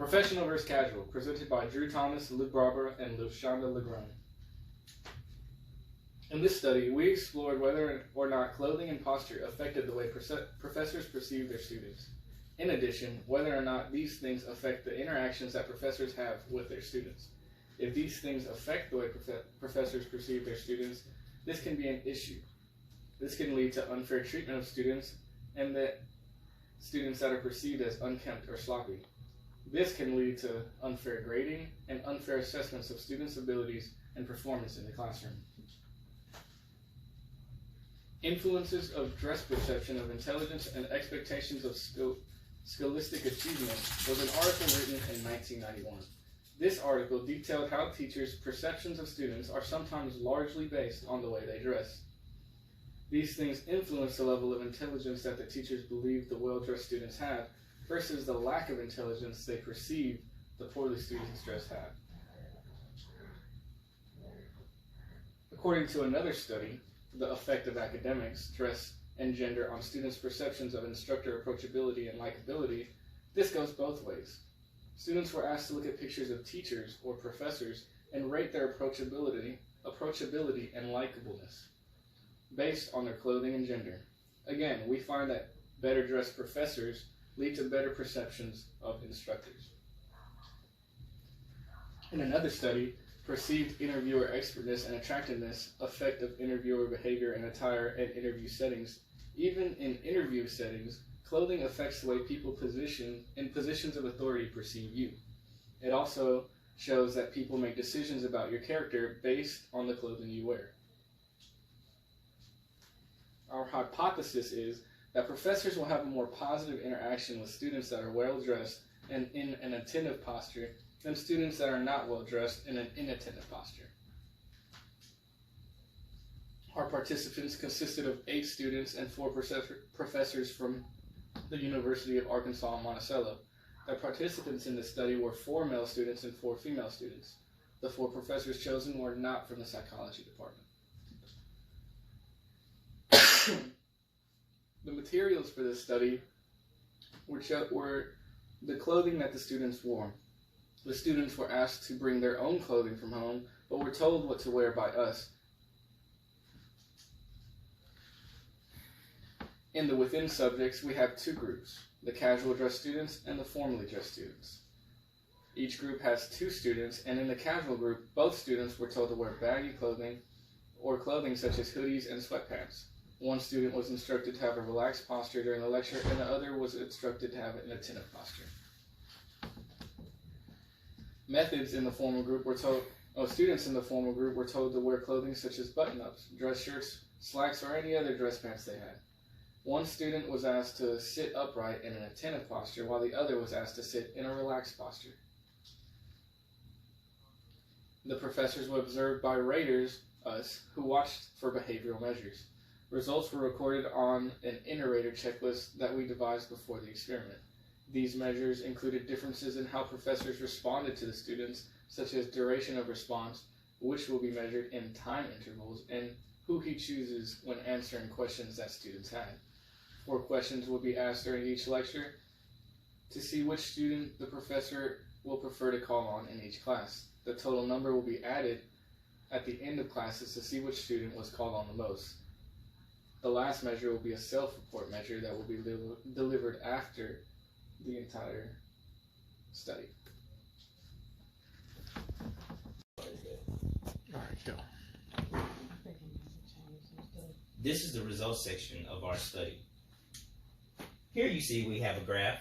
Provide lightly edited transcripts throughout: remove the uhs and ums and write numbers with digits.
Professional versus casual, presented by Drew Thomas, Luke Barber, and LaShonda Legrone. In this study, we explored whether or not clothing and posture affected the way professors perceive their students. In addition, whether or not these things affect the interactions that professors have with their students. If these things affect the way professors perceive their students, this can be an issue. This can lead to unfair treatment of students and that students that are perceived as unkempt or sloppy. This can lead to unfair grading and unfair assessments of students' abilities and performance in the classroom. Influences of dress perception of intelligence and expectations of scholastic achievement was an article written in 1991. This article detailed how teachers' perceptions of students are sometimes largely based on the way they dress. These things influence the level of intelligence that the teachers believe the well-dressed students have versus the lack of intelligence they perceive the poorly students dressed have. According to another study, The Effect of Academics, Dress, and Gender on Students' Perceptions of Instructor Approachability and Likability, this goes both ways. Students were asked to look at pictures of teachers or professors and rate their approachability and likableness based on their clothing and gender. Again, we find that better dressed professors lead to better perceptions of instructors. In another study, Perceived Interviewer Expertness and Attractiveness, Effect of Interviewer Behavior and Attire and Interview Settings. Even in interview settings, clothing affects the way people in positions of authority perceive you. It also shows that people make decisions about your character based on the clothing you wear. Our hypothesis is that professors will have a more positive interaction with students that are well-dressed and in an attentive posture than students that are not well-dressed and in an inattentive posture. Our participants consisted of 8 students and 4 professors from the University of Arkansas in Monticello. The participants in this study were 4 male students and 4 female students. The 4 professors chosen were not from the psychology department. The materials for this study were the clothing that the students wore. The students were asked to bring their own clothing from home, but were told what to wear by us. In the within subjects, we have 2 groups, the casual dress students and the formally dressed students. Each group has 2 students, and in the casual group, both students were told to wear baggy clothing or clothing such as hoodies and sweatpants. One student was instructed to have a relaxed posture during the lecture, and the other was instructed to have an attentive posture. Students in the formal group were told to wear clothing such as button-ups, dress shirts, slacks, or any other dress pants they had. One student was asked to sit upright in an attentive posture, while the other was asked to sit in a relaxed posture. The professors were observed by raters, us, who watched for behavioral measures. Results were recorded on an Inter-Rater checklist that we devised before the experiment. These measures included differences in how professors responded to the students, such as duration of response, which will be measured in time intervals, and who he chooses when answering questions that students had. 4 questions will be asked during each lecture to see which student the professor will prefer to call on in each class. The total number will be added at the end of classes to see which student was called on the most. The last measure will be a self-report measure that will be delivered after the entire study. All right, go. This is the results section of our study. Here you see we have a graph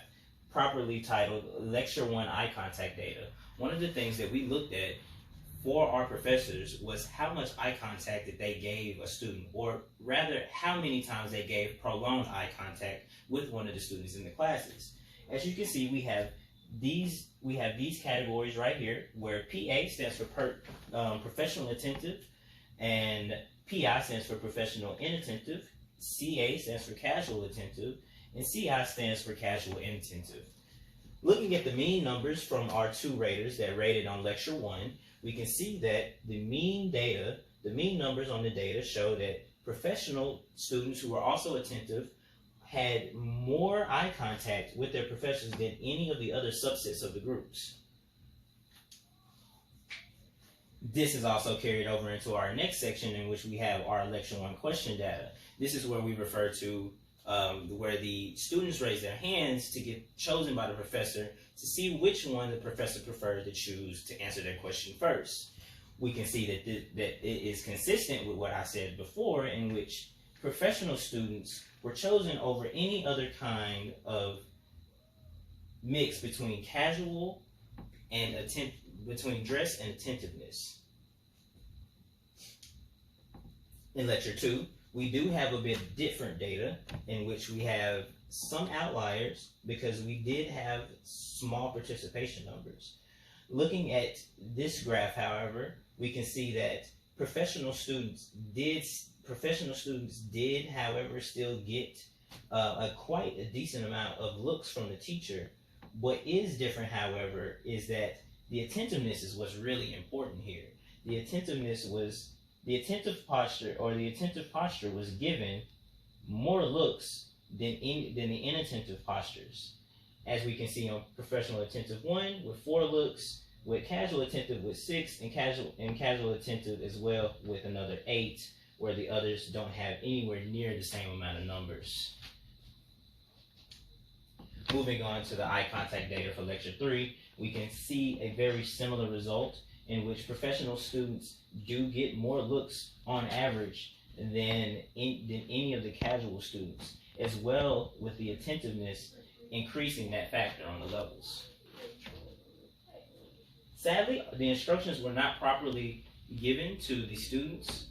properly titled Lecture 1 Eye Contact Data. One of the things that we looked at for our professors was how much eye contact that they gave a student, or rather how many times they gave prolonged eye contact with one of the students in the classes. As you can see, we have these categories right here, where PA stands for professional attentive, and PI stands for professional inattentive, CA stands for casual attentive, and CI stands for casual inattentive. Looking at the mean numbers from our 2 raters that rated on Lecture 1, we can see that the mean numbers on the data show that professional students who are also attentive had more eye contact with their professors than any of the other subsets of the groups. This is also carried over into our next section, in which we have our Lecture 1 question data. This is where we refer to where the students raise their hands to get chosen by the professor to see which one the professor preferred to choose to answer their question first. We can see that it is consistent with what I said before, in which professional students were chosen over any other kind of mix between casual and between dress and attentiveness. In Lecture 2, we do have a bit different data, in which we have some outliers because we did have small participation numbers. Looking at this graph, however, we can see that professional students did, however, still get quite a decent amount of looks from the teacher. What is different, however, is that the attentiveness is what's really important here. The attentive posture was given more looks than the inattentive postures. As we can see on professional attentive 1 with 4 looks, with casual attentive with 6, and casual attentive as well with another 8, where the others don't have anywhere near the same amount of numbers. Moving on to the eye contact data for Lecture 3, we can see a very similar result, in which professional students do get more looks on average than any of the casual students, as well with the attentiveness increasing that factor on the levels. Sadly, the instructions were not properly given to the students,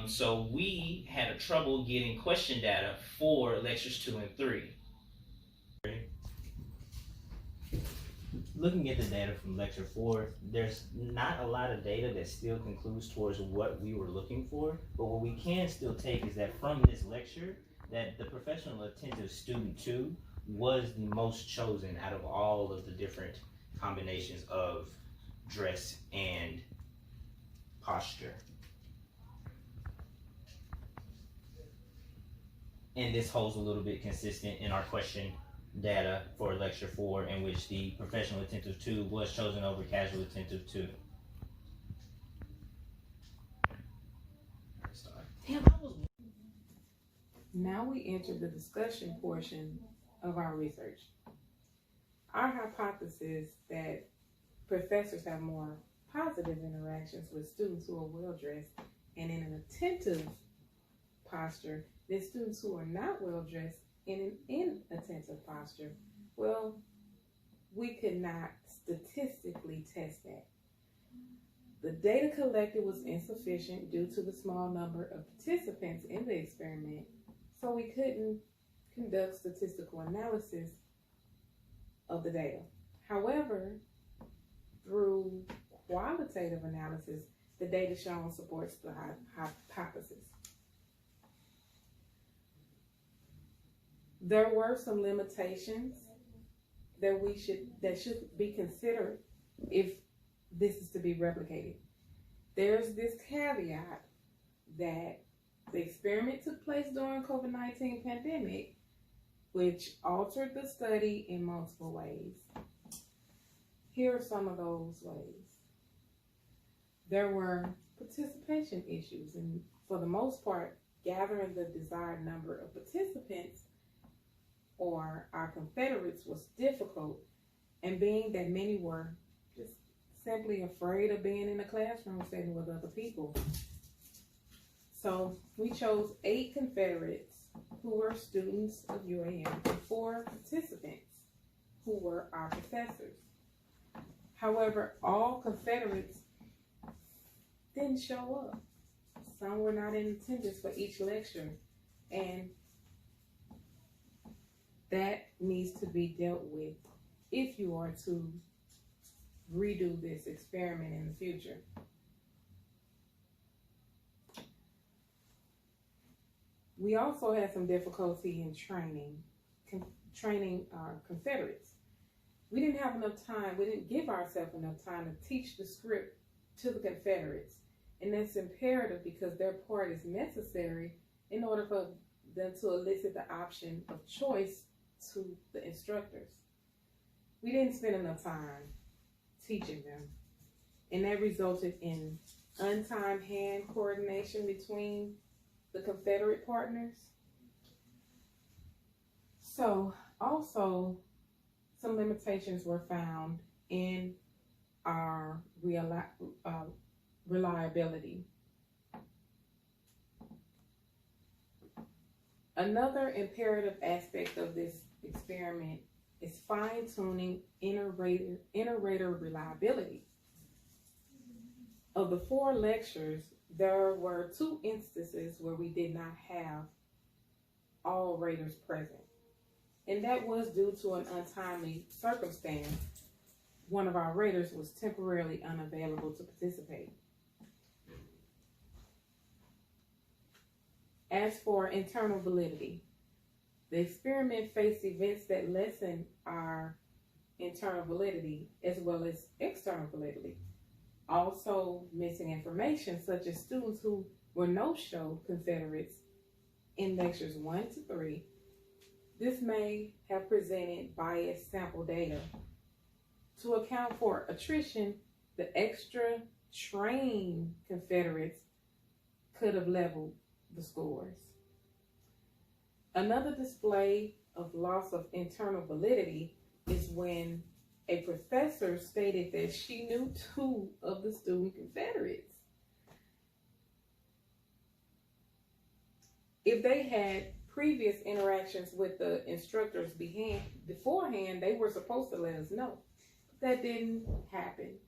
so we had a trouble getting question data for Lectures 2 and 3. Looking at the data from Lecture 4, there's not a lot of data that still concludes towards what we were looking for, but what we can still take is that from this lecture, that the professional attentive student 2 was the most chosen out of all of the different combinations of dress and posture. And this holds a little bit consistent in our question data for Lecture 4, in which the professional attentive 2 was chosen over casual attentive 2. Now we enter the discussion portion of our research. Our hypothesis that professors have more positive interactions with students who are well-dressed and in an attentive posture than students who are not well-dressed in an inattentive posture. Well, we could not statistically test that. The data collected was insufficient due to the small number of participants in the experiment, so we couldn't conduct statistical analysis of the data. However, through qualitative analysis, the data shown supports the hypothesis. There were some limitations that should be considered if this is to be replicated. There's this caveat that the experiment took place during COVID-19 pandemic, which altered the study in multiple ways. Here are some of those ways. There were participation issues, and for the most part, gathering the desired number of participants or our confederates was difficult, and being that many were just simply afraid of being in a classroom setting with other people. So we chose 8 confederates who were students of UAM and 4 participants who were our professors. However, all confederates didn't show up. Some were not in attendance for each lecture, and that needs to be dealt with if you are to redo this experiment in the future. We also had some difficulty in training our confederates. We didn't have enough time, we didn't give ourselves enough time to teach the script to the confederates. And that's imperative because their part is necessary in order for than to elicit the option of choice to the instructors. We didn't spend enough time teaching them, and that resulted in untimed hand coordination between the Confederate partners. So also some limitations were found in our reliability. Another imperative aspect of this experiment is fine-tuning inter-rater reliability. Of the 4 lectures, there were 2 instances where we did not have all raters present. And that was due to an untimely circumstance. One of our raters was temporarily unavailable to participate. As for internal validity, the experiment faced events that lessen our internal validity as well as external validity. Also missing information, such as students who were no-show Confederates in lectures 1 to 3. This may have presented biased sample data. To account for attrition, the extra trained Confederates could have leveled the scores. Another display of loss of internal validity is when a professor stated that she knew 2 of the student Confederates. If they had previous interactions with the instructors beforehand, they were supposed to let us know. But that didn't happen.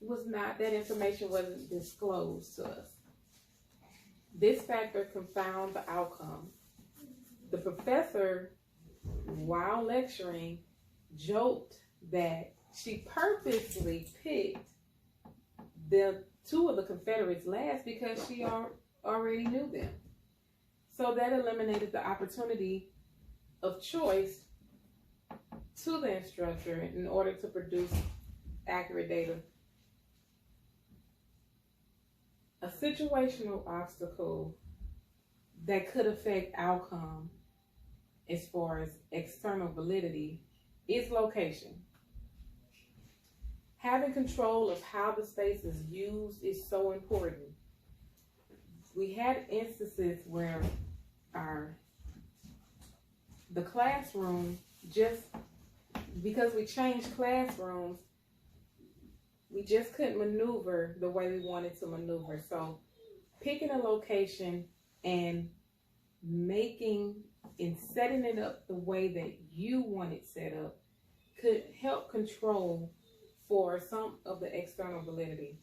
That information wasn't disclosed to us. This factor confounded the outcome. The professor, while lecturing, joked that she purposely picked the 2 of the Confederates last because she already knew them. So that eliminated the opportunity of choice to the instructor in order to produce accurate data. A situational obstacle that could affect outcome as far as external validity is location. Having control of how the space is used is so important. We had instances where the classroom, just because we changed classrooms, we just couldn't maneuver the way we wanted to maneuver. So picking a location and setting it up the way that you want it set up could help control for some of the external validity.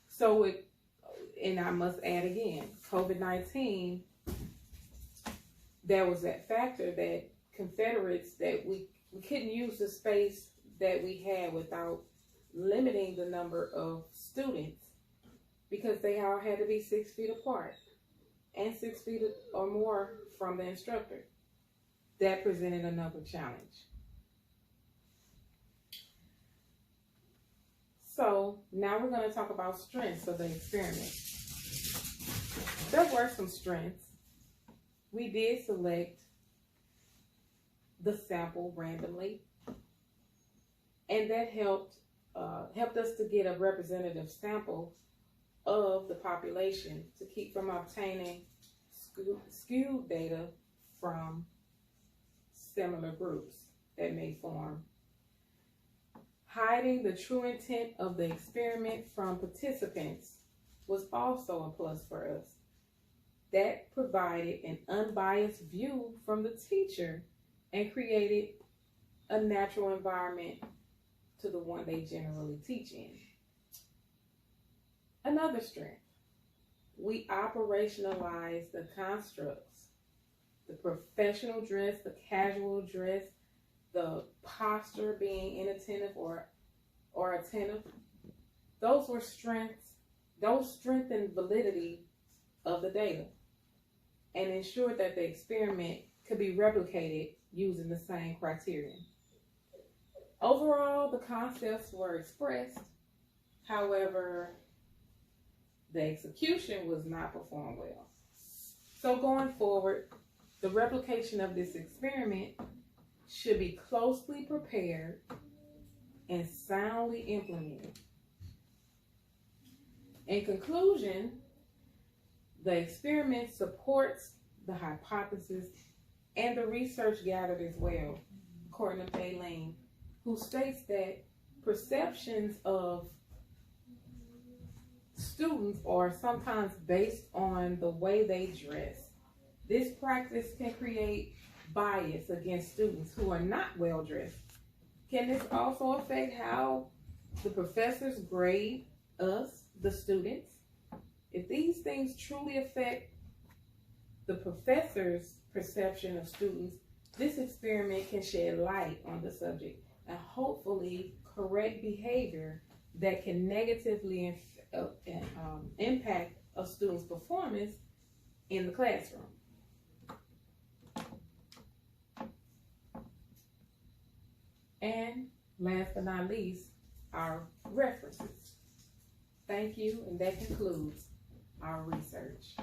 So and I must add again, COVID-19, there was that factor that Confederates, that we couldn't use the space that we had without limiting the number of students, because they all had to be 6 feet apart and 6 feet or more from the instructor. That presented another challenge. So now we're going to talk about strengths of the experiment. There were some strengths. We did select the sample randomly, and that helped us to get a representative sample of the population to keep from obtaining skewed data from similar groups that may form. Hiding the true intent of the experiment from participants was also a plus for us. That provided an unbiased view from the teacher and created a natural environment to the one they generally teach in. Another strength, we operationalized the constructs, the professional dress, the casual dress, the posture, being inattentive or attentive. Those were strengths. Those strengthened validity of the data and ensured that the experiment could be replicated using the same criterion. Overall, the concepts were expressed. However, the execution was not performed well. So going forward, the replication of this experiment should be closely prepared and soundly implemented. In conclusion, the experiment supports the hypothesis and the research gathered as well, according to Fay Lane, who states that perceptions of students are sometimes based on the way they dress. This practice can create bias against students who are not well dressed. Can this also affect how the professors grade us, the students? If these things truly affect the professor's perception of students, this experiment can shed light on the subject and hopefully correct behavior that can negatively impact a student's performance in the classroom. And last but not least, our references. Thank you, and that concludes our research.